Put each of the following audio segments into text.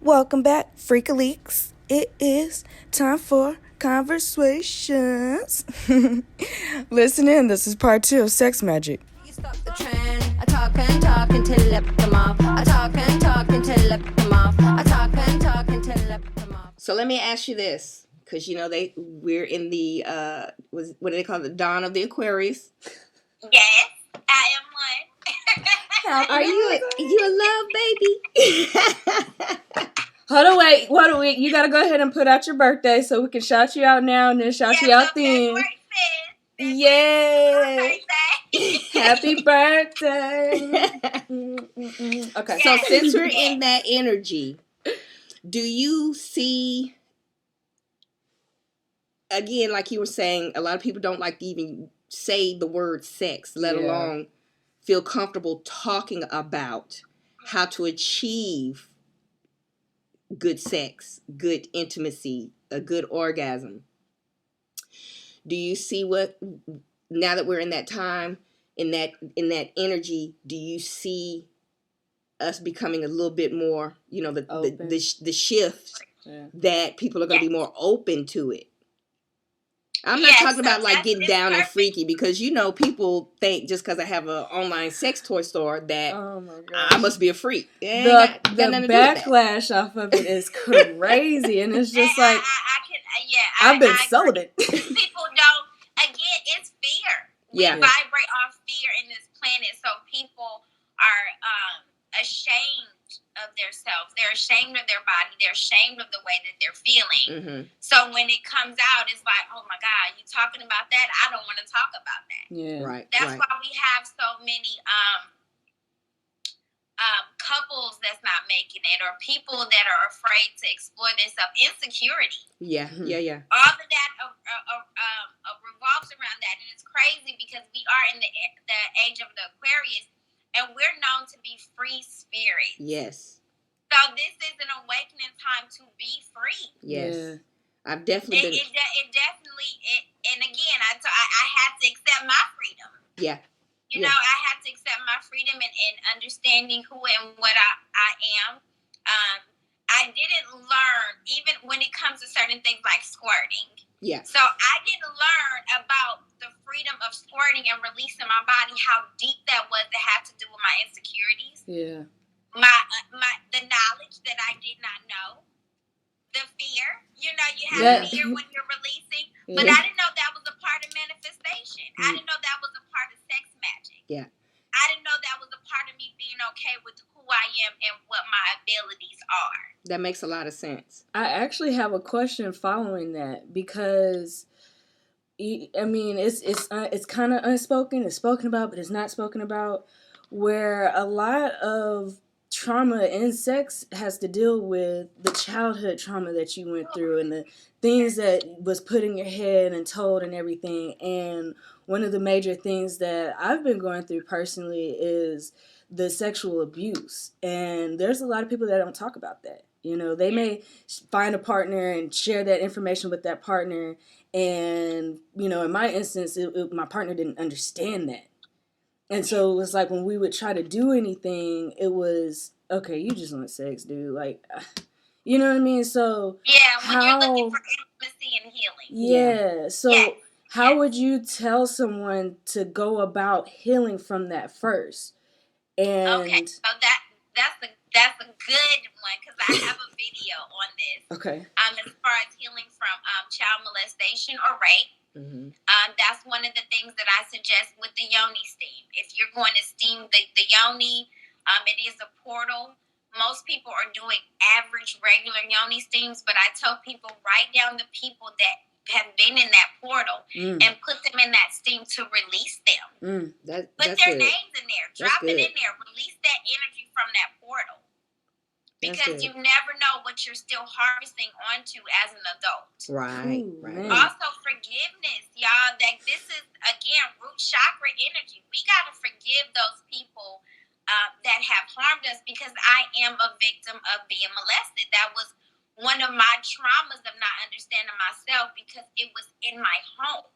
Welcome back, Freakaleaks. It is time for ConverSwaytions. Listen in, this is part 2 of Sex Magick. You stop the trend. I talk and talk until it come off. I talk and talk until it come off. I talk and talk until it come off. So let me ask you this, because we're in the what do they call it? The dawn of the Aquarius. Yes, I am one. Are you a love baby? Hold on, wait. You gotta go ahead and put out your birthday so we can shout you out now and then shout you out then. Yay! Happy birthday! Okay. So since we're in that energy, do you see, again, like you were saying, a lot of people don't like to even say the word sex, let alone feel comfortable talking about how to achieve good sex, good intimacy, a good orgasm. Do you see what, now that we're in that time, in that energy, do you see us becoming a little bit more, the shift that people are going to be more open to it? I'm not talking about like getting down and freaky, because people think just because I have an online sex toy store that I must be a freak. The backlash off of it is crazy, and it's just like I've been celibate. People don't. Again, it's fear. We vibrate off fear in this planet, so people are ashamed of themselves. They're ashamed of their body. They're ashamed of the way that they're feeling. Mm-hmm. So when it comes out, it's like, oh my God, you talking about that? I don't want to talk about that. Yeah, right. That's why we have so many couples that's not making it, or people that are afraid to explore themselves. Insecurity. Yeah. All of that revolves around that, and it's crazy because we are in the age of the Aquarius. And we're known to be free spirits. Yes. So this is an awakening time to be free. Yes. Yeah. I've definitely been. It definitely. And again, I had to accept my freedom. Yeah. I had to accept my freedom and understanding who and what I am. I didn't learn, even when it comes to certain things like squirting. Yeah. So I didn't learn about the freedom of squirting and releasing my body, how deep that was, that had to do with my insecurities. Yeah. The knowledge that I did not know. The fear. You have fear when you're releasing. Yeah. But I didn't know that was a part of manifestation. I didn't know that was a part of sex magic. Yeah. I didn't know that was a part of me being okay with who I am and what my abilities are. That makes a lot of sense. I actually have a question following that, because it's kind of unspoken. It's spoken about, but it's not spoken about. Where a lot of trauma in sex has to deal with the childhood trauma that you went through and the things that was put in your head and told and everything. And one of the major things that I've been going through personally is the sexual abuse. And there's a lot of people that don't talk about that. They may find a partner and share that information with that partner. And, in my instance, my partner didn't understand that. And so it was like when we would try to do anything, it was, okay, you just want sex, dude. Like, you know what I mean? So when you're looking for intimacy and healing. Yeah. So how would you tell someone to go about healing from that first? And okay, so that's a good one, because I have a video on this. Okay. As far as healing from child molestation or rape. Mm-hmm. That's one of the things that I suggest with the yoni steam. If you're going to steam the yoni, it is a portal. Most people are doing average, regular yoni steams, but I tell people, write down the people that have been in that portal and put them in that steam to release them. Put their names in there. Drop it in there. Release that energy from that portal. Because you never know what you're still harvesting onto as an adult. Right. Also, forgiveness, y'all. That this is, again, root chakra energy. We got to forgive those people that have harmed us, because I am a victim of being molested. That was one of my traumas of not understanding myself, because it was in my home.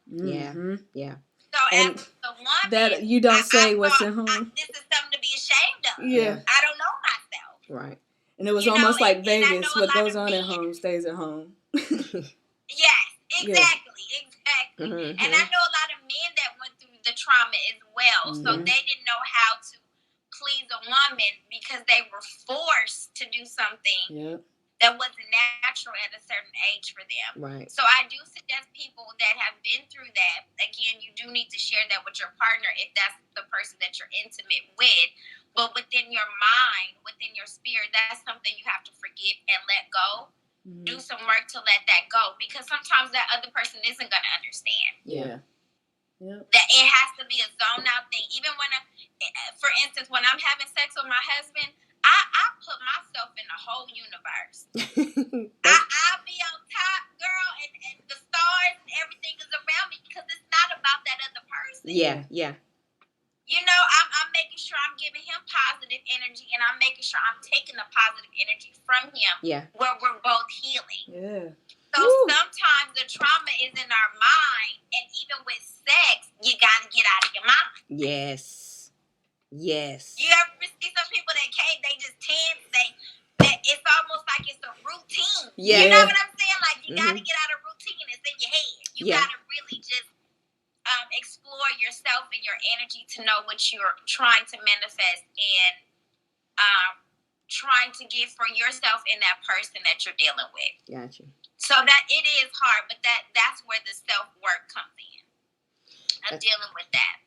Yeah. So as the woman, that you don't say what's in home. This is something to be ashamed of. Yeah. I don't know myself. Right. And it was You know, almost like and I Vegas. know a What lot goes of on at men. home stays at home. Yes, exactly. Mm-hmm. And I know a lot of men that went through the trauma as well, so they didn't know how to please a woman because they were forced to do something that wasn't natural at a certain age for them. Right. So I do suggest people that have been through that, again, you do need to share that with your partner if that's the person that you're intimate with. But within your mind, within your spirit, that's something you have to forgive and let go. Do some work to let that go, because sometimes that other person isn't going to understand. Yeah. That it has to be a zone out thing. Even when, for instance, when I'm having sex with my husband, I put myself in the whole universe. I'll be on top, girl, and the stars and everything is around me because it's not about that other person. Yeah. You know, I'm making sure I'm giving him positive energy, and I'm making sure I'm taking the positive energy from him. Yeah. Where we're both healing. Yeah. So sometimes the trauma is in our mind, and even with sex, you got to get out of your mind. Yes. You ever see some people that can't? They just tense. That it's almost like it's a routine. Yeah. You know what I'm saying? Like you got to get out of routine. It's in your head. You got to really just explore yourself and your energy to know what you're trying to manifest and trying to get for yourself and that person that you're dealing with. Gotcha. So that it is hard, but that's where the self-work comes in. I'm dealing with that.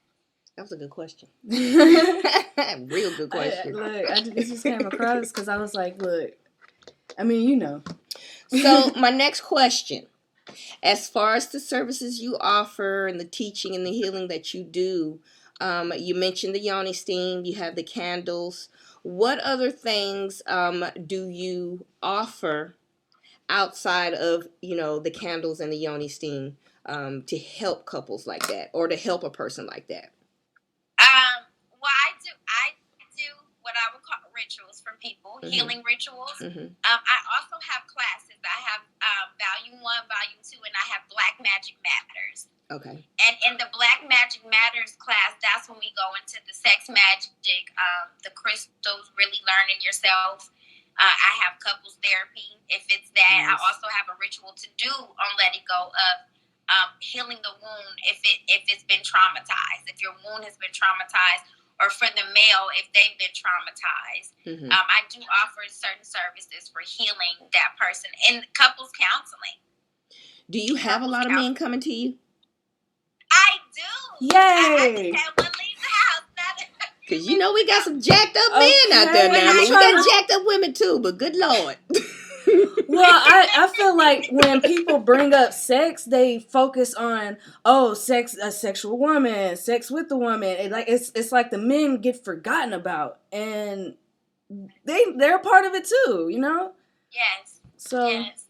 That was a good question. Real good question. This just came across because I was like, look, I mean, you know. So my next question, as far as the services you offer and the teaching and the healing that you do, you mentioned the yoni steam, you have the candles. What other things do you offer outside of, the candles and the yoni steam to help couples like that, or to help a person like that? Well, I do what I would call rituals for people, healing rituals. I also have classes. I have Volume 1, Volume 2, and I have Black Magic Matters. Okay. And in the Black Magic Matters class, that's when we go into the sex magic, the crystals, really learning yourself. I have couples therapy, if it's that. I also have a ritual to do on letting go of healing the wound if it's been traumatized. If your wound has been traumatized, or for the male, if they've been traumatized. I do offer certain services for healing that person in couples counseling. Do you have a lot of men coming to you? I do. Yay! I just had one leave the house. Because we got some jacked up men out there now. I mean, we got jacked up women too, but good Lord. Well, I feel like when people bring up sex, they focus on sex, a sexual woman, sex with the woman. It's like the men get forgotten about, and they're a part of it too, Yes. So yes.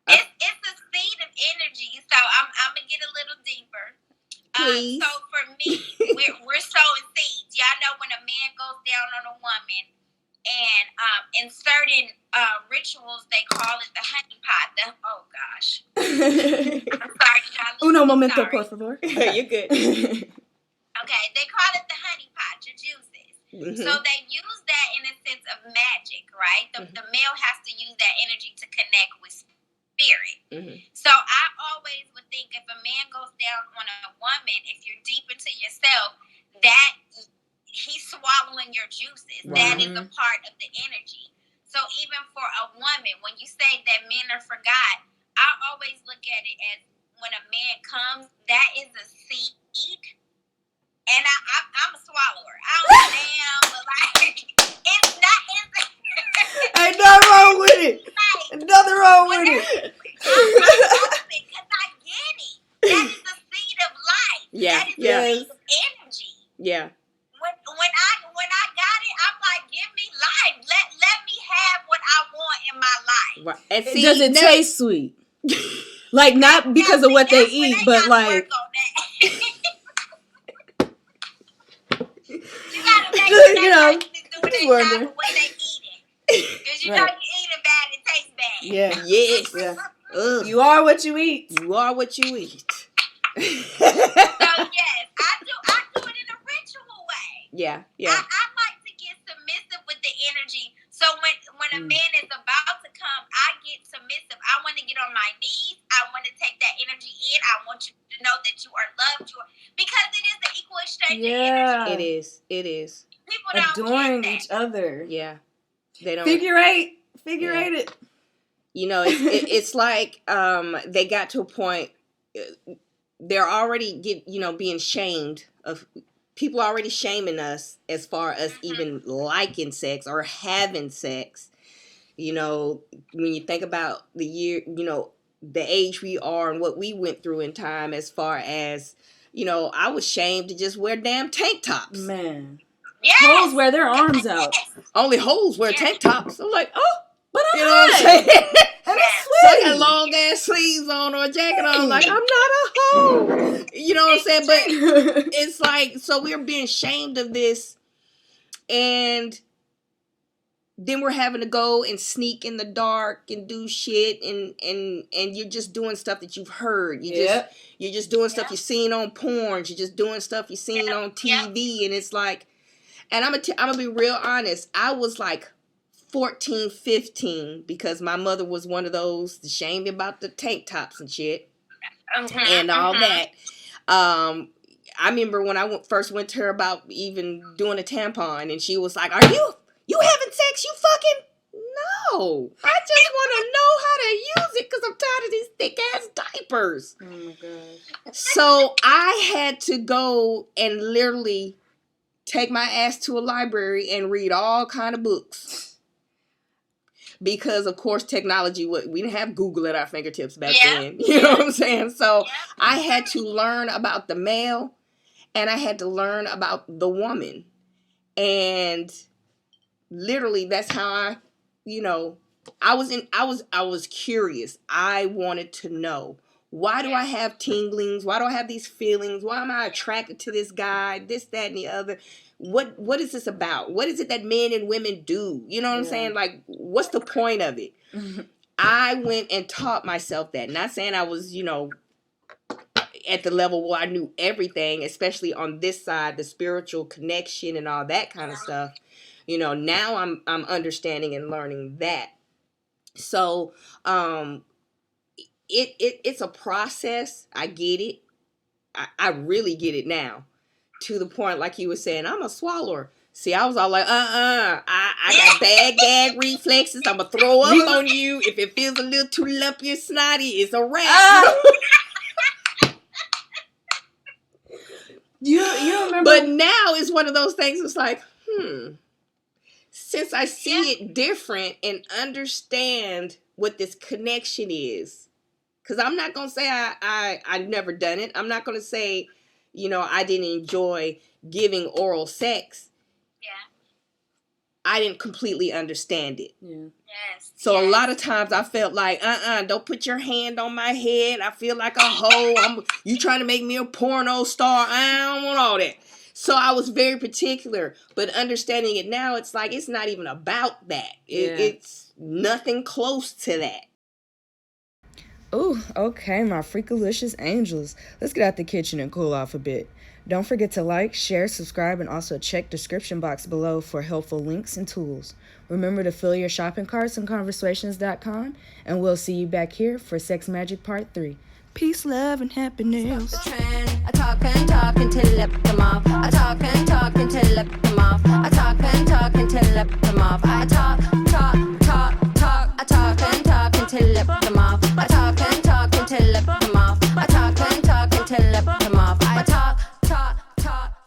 It's a seed of energy. So I'm gonna get a little deeper. Please. So for me, we're sowing seeds. Y'all know when a man goes down on a woman. And in certain rituals, they call it the honey pot. Oh, gosh. I'm sorry. Uno momento, por favor. You're good. Okay, they call it the honey pot, your juices. So they use that in a sense of magic, right? The male has to use that energy to connect with spirit. So I always would think if a man goes down on a woman, if you're deep into yourself, that he's swallowing your juices. That is a part of the energy. So even for a woman, when you say that men are forgot, I always look at it as when a man comes, that is a seed. And I'm a swallower. I don't know damn, but it's not. Ain't nothing wrong with it. Nothing wrong with it. I'm open because I get it. That is the seed of life. Yeah. That is the seed of energy. Yeah. When I got it, I'm like, give me life. Let me have what I want in my life. Right. And see, does it taste sweet? Like, not because of what they eat, but like. You gotta make sure that person is doing their job of what they eating. Because you know you eating bad, it tastes bad. Yeah. Yes. Yeah. You are what you eat. You are what you eat. So yes, I do it in a ritual way. Yeah. I like to get submissive with the energy. So when a man is about to come, I get submissive. I want to get on my knees. I want to take that energy in. I want you to know that you are loved. Because it is the equal exchange of energy. It is. People don't Adoring get that. each other. Yeah. They don't. Figure eight it. You know, it's like they got to a point. They're already being shamed of. People already shaming us as far as even liking sex or having sex. You know, when you think about the year, the age we are and what we went through in time as far as, I was shamed to just wear damn tank tops. Man. Yes. Hoes wear their arms out. Only hoes wear tank tops. I'm like, oh. But I'm you know what I'm saying? And it's So I sweet. got long ass sleeves on or a jacket on. Like, I'm not a hoe. You know what I'm saying? But it's like, so we're being shamed of this. And then we're having to go and sneak in the dark and do shit. And you're just doing stuff that you've heard. You're just doing stuff you've seen on porn. You're just doing stuff you've seen on TV. And it's like, and I'm gonna be real honest. I was like 14, 15, because my mother was one of those to shame me about the tank tops and shit and all that. I remember when I first went to her about even doing a tampon, and she was like, "Are you having sex? You fucking no! I just want to know how to use it because I'm tired of these thick ass diapers." Oh my gosh! So I had to go and literally take my ass to a library and read all kind of books. Because, of course, technology, we didn't have Google at our fingertips back then. You know what I'm saying? So I had to learn about the male, and I had to learn about the woman. And literally, that's how I was curious. I wanted to know, why do I have tinglings? Why do I have these feelings? Why am I attracted to this guy? This, that, and the other. What is this about? What is it that men and women do? You know what I'm saying? Like, what's the point of it? I went and taught myself that. Not saying I was, at the level where I knew everything, especially on this side, the spiritual connection and all that kind of stuff. Now I'm understanding and learning that. So, it's a process. I get it. I really get it now. To the point, like you were saying, I'm a swallower. See, I was all like, I got bad gag reflexes. I'm going to throw up on you. If it feels a little too lumpy and snotty, it's a wrap. You remember? But now it's one of those things, it's like, since I see it different and understand what this connection is, because I'm not going to say I've never done it. I'm not going to say, I didn't enjoy giving oral sex. Yeah. I didn't completely understand it. Yeah. Yes. So a lot of times I felt like, don't put your hand on my head. I feel like a hoe. You trying to make me a porno star. I don't want all that. So I was very particular. But understanding it now, it's like, it's not even about that. It's nothing close to that. Ooh, okay, my freakalicious angels. Let's get out the kitchen and cool off a bit. Don't forget to like, share, subscribe, and also check description box below for helpful links and tools. Remember to fill your shopping carts on ConverSwaytions.com, and we'll see you back here for Sex Magick Part 3. Peace, love, and happiness. The trend. I talk and talk until I come off. I talk and talk until I come off. I talk and talk until I come off. I talk. I talk and talk until I come off.